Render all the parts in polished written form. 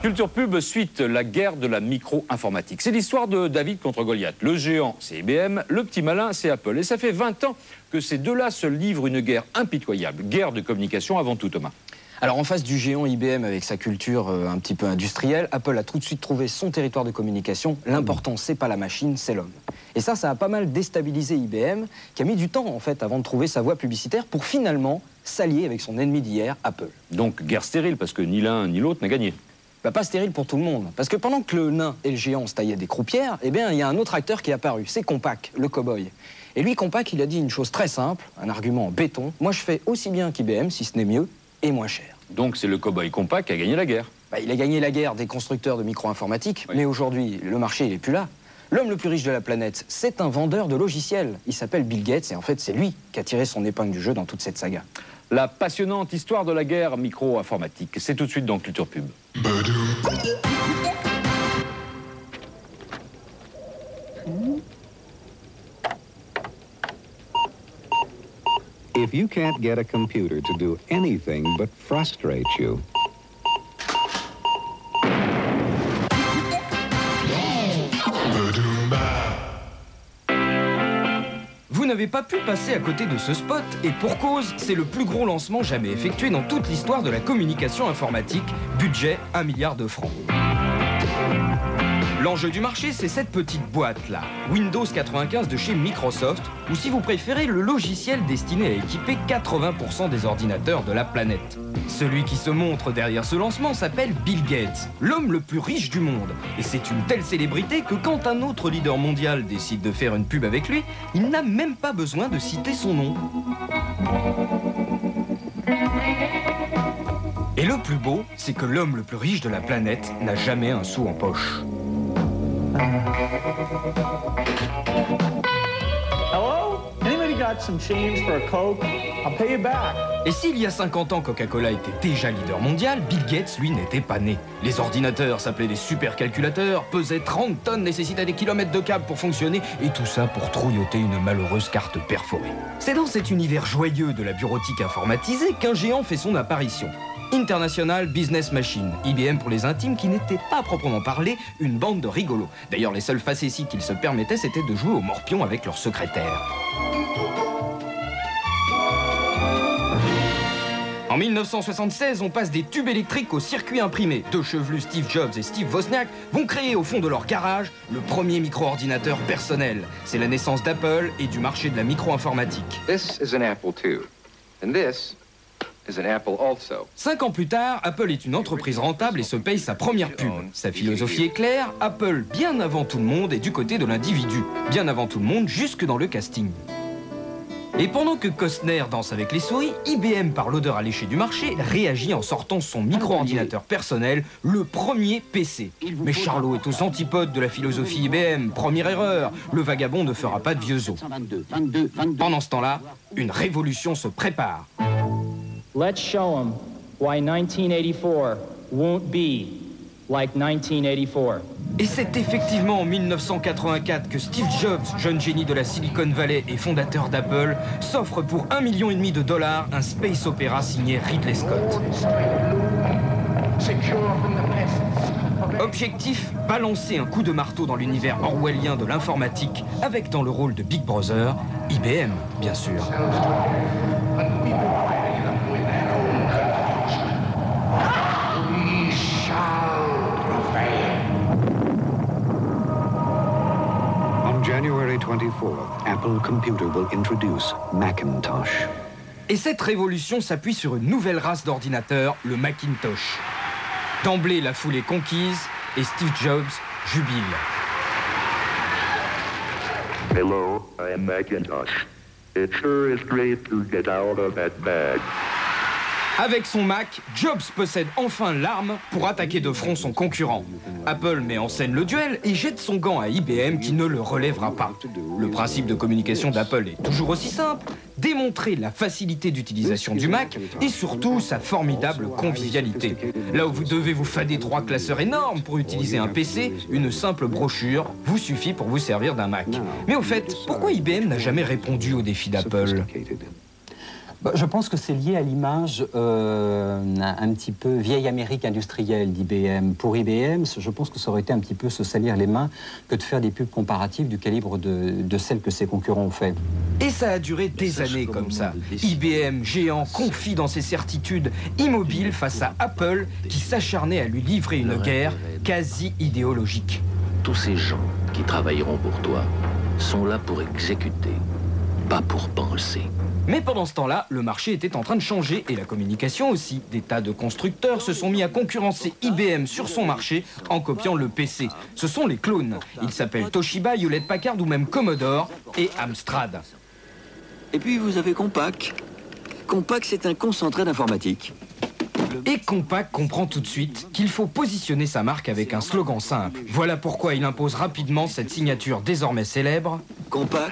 Culture Pub, suite la guerre de la micro-informatique. C'est l'histoire de David contre Goliath. Le géant, c'est IBM, le petit malin, c'est Apple. Et ça fait 20 ans que ces deux-là se livrent une guerre impitoyable. Guerre de communication avant tout, Thomas. Alors en face du géant IBM avec sa culture un petit peu industrielle, Apple a tout de suite trouvé son territoire de communication. L'important, c'est pas la machine, c'est l'homme. Et ça a pas mal déstabilisé IBM, qui a mis du temps en fait avant de trouver sa voie publicitaire pour finalement s'allier avec son ennemi d'hier, Apple. Donc guerre stérile, parce que ni l'un ni l'autre n'a gagné. Bah, pas stérile pour tout le monde, parce que pendant que le nain et le géant se taillaient des croupières, eh bien il y a un autre acteur qui est apparu, c'est Compaq, le cow-boy. Et lui, Compaq, il a dit une chose très simple, un argument en béton. Moi je fais aussi bien qu'IBM, si ce n'est mieux, et moins cher. Donc c'est le cow-boy Compaq qui a gagné la guerre. Bah, il a gagné la guerre des constructeurs de micro-informatique, oui. Mais aujourd'hui, le marché, il n'est plus là. L'homme le plus riche de la planète, c'est un vendeur de logiciels. Il s'appelle Bill Gates et en fait, c'est lui qui a tiré son épingle du jeu dans toute cette saga. La passionnante histoire de la guerre micro-informatique, c'est tout de suite dans Culture Pub. If you can't get a computer to do anything but frustrate you, vous n'avez pas pu passer à côté de ce spot, et pour cause, c'est le plus gros lancement jamais effectué dans toute l'histoire de la communication informatique, budget 1 milliard de francs. L'enjeu du marché, c'est cette petite boîte-là, Windows 95 de chez Microsoft, ou si vous préférez, le logiciel destiné à équiper 80% des ordinateurs de la planète. Celui qui se montre derrière ce lancement s'appelle Bill Gates, l'homme le plus riche du monde. Et c'est une telle célébrité que quand un autre leader mondial décide de faire une pub avec lui, il n'a même pas besoin de citer son nom. Et le plus beau, c'est que l'homme le plus riche de la planète n'a jamais un sou en poche. Hello? Anybody got some change for a Coke? I'll pay you back. Et s'il y a 50 ans, Coca-Cola était déjà leader mondial, Bill Gates, lui, n'était pas né. Les ordinateurs s'appelaient des supercalculateurs, pesaient 30 tonnes, nécessitaient des kilomètres de câbles pour fonctionner, et tout ça pour trouilloter une malheureuse carte perforée. C'est dans cet univers joyeux de la bureautique informatisée qu'un géant fait son apparition. International Business Machine, IBM pour les intimes, qui n'était pas à proprement parler une bande de rigolos. D'ailleurs, les seules facéties qu'ils se permettaient, c'était de jouer au morpion avec leur secrétaire. En 1976, on passe des tubes électriques au circuit imprimé. Deux chevelus, Steve Jobs et Steve Wozniak, vont créer au fond de leur garage le premier micro-ordinateur personnel. C'est la naissance d'Apple et du marché de la micro-informatique. This is an Apple II, and this is an Apple also. 5 ans plus tard, Apple est une entreprise rentable et se paye sa première pub. Sa philosophie est claire, Apple, bien avant tout le monde, est du côté de l'individu. Bien avant tout le monde, jusque dans le casting. Et pendant que Costner danse avec les souris, IBM, par l'odeur alléchée du marché, réagit en sortant son micro-ordinateur personnel, le premier PC. Mais Charlot est aux antipodes de la philosophie IBM. Première erreur, le vagabond ne fera pas de vieux os. Pendant ce temps-là, une révolution se prépare. Let's show them why 1984 won't be like 1984. Et c'est effectivement en 1984 que Steve Jobs, jeune génie de la Silicon Valley et fondateur d'Apple, s'offre pour $1,5 million un space opéra signé Ridley Scott. Objectif, balancer un coup de marteau dans l'univers orwellien de l'informatique, avec dans le rôle de Big Brother, IBM, bien sûr. January 24th, Apple Computer will introduce Macintosh. Et cette révolution s'appuie sur une nouvelle race d'ordinateurs, le Macintosh. D'emblée, la foule est conquise et Steve Jobs jubile. Hello, I am Macintosh. It sure is great to get out of that bag. Avec son Mac, Jobs possède enfin l'arme pour attaquer de front son concurrent. Apple met en scène le duel et jette son gant à IBM qui ne le relèvera pas. Le principe de communication d'Apple est toujours aussi simple, démontrer la facilité d'utilisation du Mac et surtout sa formidable convivialité. Là où vous devez vous fader 3 classeurs énormes pour utiliser un PC, une simple brochure vous suffit pour vous servir d'un Mac. Mais au fait, pourquoi IBM n'a jamais répondu au défi d'Apple ? Je pense que c'est lié à l'image un petit peu vieille Amérique industrielle d'IBM. Pour IBM, je pense que ça aurait été un petit peu se salir les mains que de faire des pubs comparatives du calibre de celles que ses concurrents ont fait. Et ça a duré des années comme ça. IBM, géant, confie dans ses certitudes, immobile face à Apple, qui s'acharnait à lui livrer une guerre quasi idéologique. Tous ces gens qui travailleront pour toi sont là pour exécuter, pas pour penser. Mais pendant ce temps-là, le marché était en train de changer et la communication aussi. Des tas de constructeurs se sont mis à concurrencer IBM sur son marché en copiant le PC. Ce sont les clones. Ils s'appellent Toshiba, Hewlett-Packard ou même Commodore et Amstrad. Et puis vous avez Compaq. Compaq, c'est un concentré d'informatique. Et Compaq comprend tout de suite qu'il faut positionner sa marque avec un slogan simple. Voilà pourquoi il impose rapidement cette signature désormais célèbre. Compaq,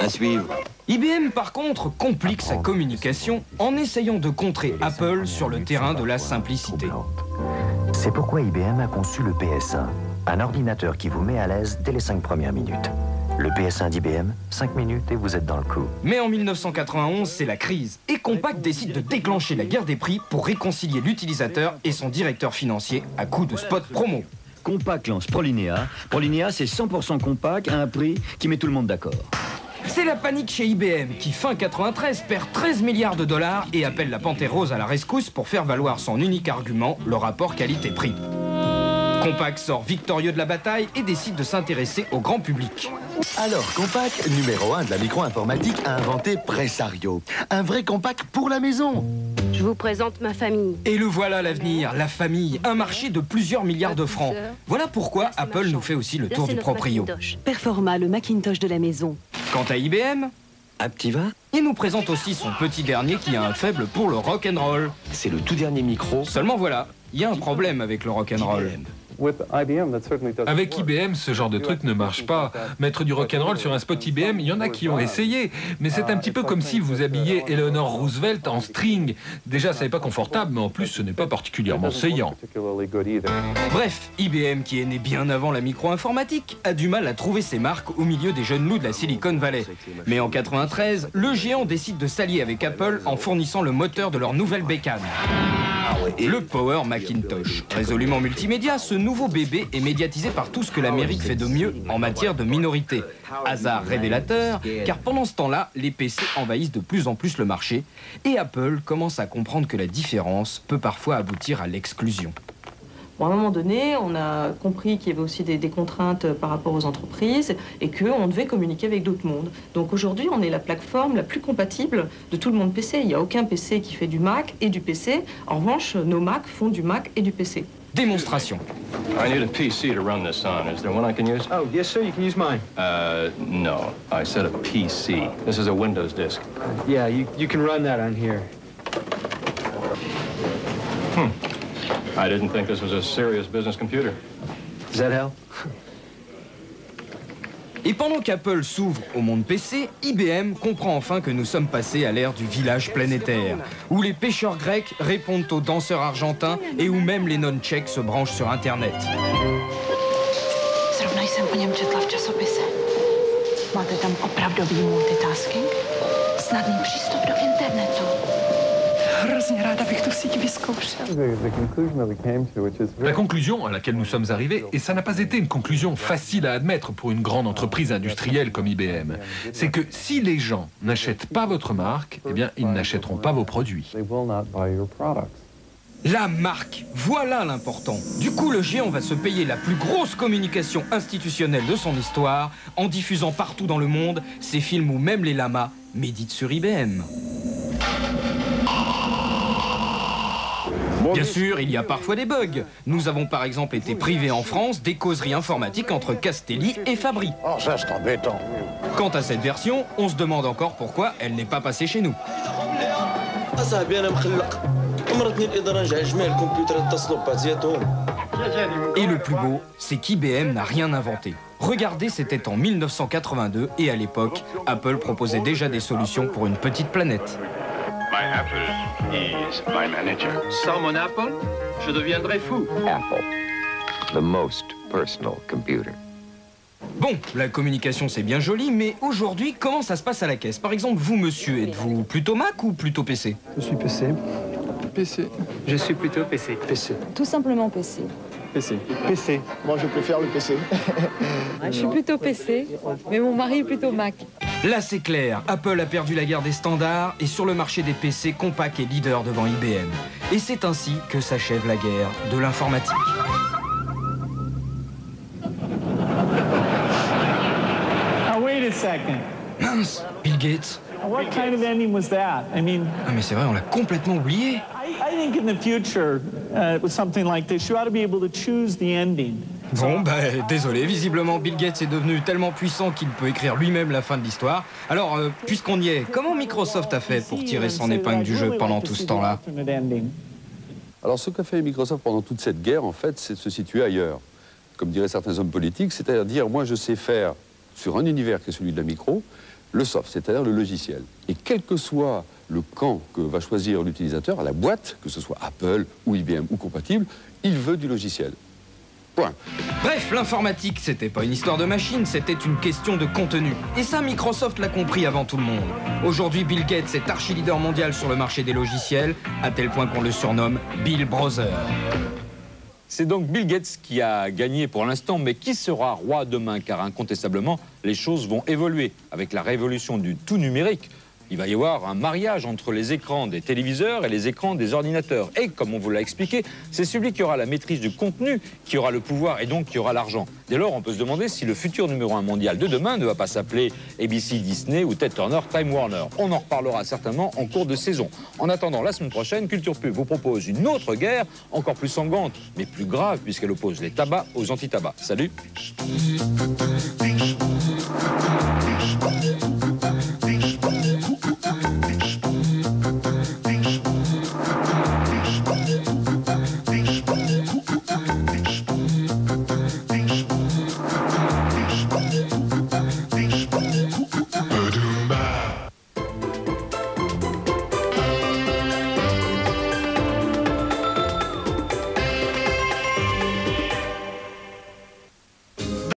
à suivre. IBM, par contre, complique sa communication en essayant de contrer Apple sur le terrain de la simplicité. C'est pourquoi IBM a conçu le PS1, un ordinateur qui vous met à l'aise dès les 5 premières minutes. Le PS1 d'IBM, 5 minutes et vous êtes dans le coup. Mais en 1991, c'est la crise. Et Compaq décide de déclencher la guerre des prix pour réconcilier l'utilisateur et son directeur financier à coups de spots promo. Compaq lance Prolinéa. Prolinéa, c'est 100% Compaq à un prix qui met tout le monde d'accord. C'est la panique chez IBM qui, fin 93, perd 13 milliards de dollars et appelle la Panthère Rose à la rescousse pour faire valoir son unique argument, le rapport qualité-prix. Compaq sort victorieux de la bataille et décide de s'intéresser au grand public. Alors, Compaq, numéro 1 de la micro-informatique, a inventé Presario. Un vrai Compaq pour la maison. Je vous présente ma famille. Et le voilà l'avenir, la famille, un marché de plusieurs milliards de francs. Voilà pourquoi Apple nous fait aussi le tour du proprio. Performa, le Macintosh de la maison. Quant à IBM, Aptiva, il nous présente aussi son petit dernier qui a un faible pour le rock'n'roll. C'est le tout dernier micro. Seulement voilà, il y a un problème avec le rock'n'roll. Avec IBM, ce genre de truc ne marche pas. Mettre du rock'n'roll sur un spot IBM, il y en a qui ont essayé. Mais c'est un petit peu comme si vous habilliez Eleanor Roosevelt en string. Déjà, ça n'est pas confortable, mais en plus, ce n'est pas particulièrement saillant. Bref, IBM, qui est né bien avant la micro-informatique, a du mal à trouver ses marques au milieu des jeunes loups de la Silicon Valley. Mais en 93, le géant décide de s'allier avec Apple en fournissant le moteur de leur nouvelle bécane. Le Power Macintosh. Résolument multimédia, ce nouveau bébé est médiatisé par tout ce que l'Amérique fait de mieux en matière de minorité. Hasard révélateur, car pendant ce temps-là, les PC envahissent de plus en plus le marché et Apple commence à comprendre que la différence peut parfois aboutir à l'exclusion. Bon, à un moment donné, on a compris qu'il y avait aussi des contraintes par rapport aux entreprises et qu'on devait communiquer avec d'autres mondes. Donc aujourd'hui, on est la plateforme la plus compatible de tout le monde PC. Il n'y a aucun PC qui fait du Mac et du PC. En revanche, nos Mac font du Mac et du PC. Démonstration. I need a PC to run this on. Is there one I can use? Oh, yes, sir. You can use mine. No. I said a PC. This is a Windows disk. Yeah, you can run that on here. I didn't think this was a serious business computer. Does that help? Et pendant qu'Apple s'ouvre au monde PC, IBM comprend enfin que nous sommes passés à l'ère du village planétaire, où les pêcheurs grecs répondent aux danseurs argentins et où même les non-tchèques se branchent sur Internet. Zrovna jsem o něm četla v časopise. Máte tam opravdový multitasking? Snadný přístup do internetu. Hrozně ráda bych tu síť vyzkoušela. La conclusion à laquelle nous sommes arrivés, et ça n'a pas été une conclusion facile à admettre pour une grande entreprise industrielle comme IBM, c'est que si les gens n'achètent pas votre marque, eh bien, ils n'achèteront pas vos produits. La marque, voilà l'important. Du coup, le géant va se payer la plus grosse communication institutionnelle de son histoire en diffusant partout dans le monde ces films où même les lamas méditent sur IBM. Bien sûr, il y a parfois des bugs. Nous avons par exemple été privés en France des causeries informatiques entre Castelli et Fabry. Oh, ça c'est embêtant. Quant à cette version, on se demande encore pourquoi elle n'est pas passée chez nous. Et le plus beau, c'est qu'IBM n'a rien inventé. Regardez, c'était en 1982 et à l'époque, Apple proposait déjà des solutions pour une petite planète. My Apple is my manager. Sans mon Apple, je deviendrai fou. Apple, the most personal computer. Bon, la communication c'est bien joli, mais aujourd'hui, comment ça se passe à la caisse? Par exemple, vous monsieur, êtes-vous plutôt Mac ou plutôt PC? Je suis PC. PC. Je suis plutôt PC. PC. Tout simplement PC. PC. PC. Moi, je préfère le PC. Je suis plutôt PC, mais mon mari est plutôt Mac. Là, c'est clair. Apple a perdu la guerre des standards et sur le marché des PC, Compaq est leader devant IBM. Et c'est ainsi que s'achève la guerre de l'informatique. Now, wait a second. Mince, Bill Gates. What kind of ending was that? I mean... Ah, mais c'est vrai, on l'a complètement oublié. I think in the future, with something like this, you ought to be able to choose the ending. Bon, désolé, visiblement Bill Gates est devenu tellement puissant qu'il peut écrire lui-même la fin de l'histoire. Alors, puisqu'on y est, comment Microsoft a fait pour tirer son épingle du jeu pendant tout ce temps-là? Alors, ce qu'a fait Microsoft pendant toute cette guerre, en fait, c'est de se situer ailleurs. Comme diraient certains hommes politiques, c'est-à-dire dire, moi, je sais faire sur un univers qui est celui de la micro, le soft, c'est-à-dire le logiciel. Et quel que soit le camp que va choisir l'utilisateur, à la boîte, que ce soit Apple ou IBM ou compatible, il veut du logiciel. Point. Bref, l'informatique, c'était pas une histoire de machine, c'était une question de contenu. Et ça, Microsoft l'a compris avant tout le monde. Aujourd'hui, Bill Gates est archi-leader mondial sur le marché des logiciels, à tel point qu'on le surnomme Bill Brother. C'est donc Bill Gates qui a gagné pour l'instant, mais qui sera roi demain? Car incontestablement, les choses vont évoluer. Avec la révolution du tout numérique, il va y avoir un mariage entre les écrans des téléviseurs et les écrans des ordinateurs. Et comme on vous l'a expliqué, c'est celui qui aura la maîtrise du contenu qui aura le pouvoir et donc qui aura l'argent. Dès lors, on peut se demander si le futur numéro 1 mondial de demain ne va pas s'appeler ABC, Disney ou Ted Turner, Time Warner. On en reparlera certainement en cours de saison. En attendant, la semaine prochaine, Culture Pub vous propose une autre guerre, encore plus sanglante, mais plus grave, puisqu'elle oppose les tabacs aux anti-tabacs. Salut!